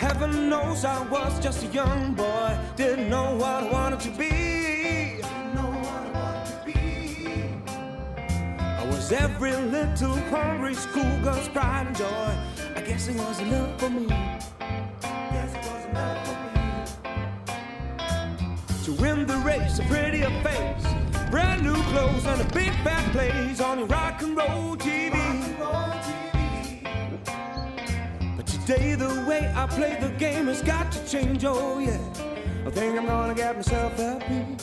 Heaven knows I was just a young boy, didn't know what I wanted to be. I was every little hungry schoolgirl's pride and joy. I guess it was enough for me. To win the race, a prettier face, brand new clothes, and a big fat place on your rock and roll TV. But today the way I play the game has got to change, oh yeah. I think I'm gonna get myself happy.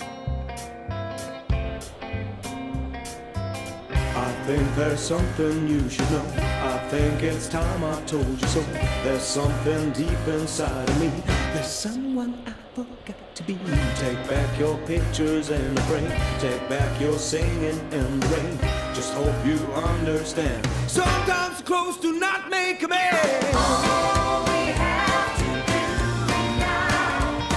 I think there's something you should know. I think it's time I told you so. There's something deep inside of me. There's someone I forgot to be. Take back your pictures in a frame. Take back your singing in the rain. Just hope you understand. Sometimes clothes do not make a man. All we have to do now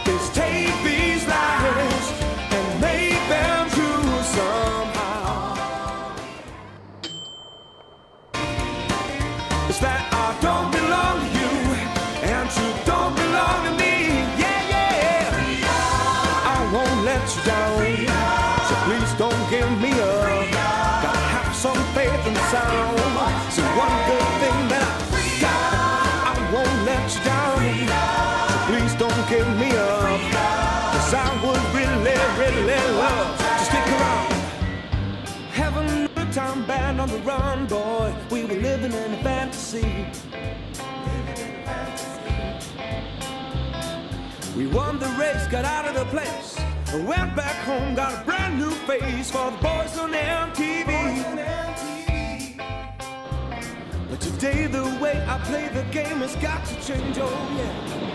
is take these lies and make them true somehow. It's that I don't belong to you, and you don't belong to me. Yeah, yeah. I won't let you down, so please don't give me up. Gotta have some faith in the sound. So one good thing that I got, I won't let you down, so please don't give me up. 'Cause I would really, really love to stick around. Having a good time band on the run, boy. We were living in a fantasy. We won the race, got out of the place, and went back home, got a brand new face for the boys on MTV. But today the way I play the game has got to change, oh yeah.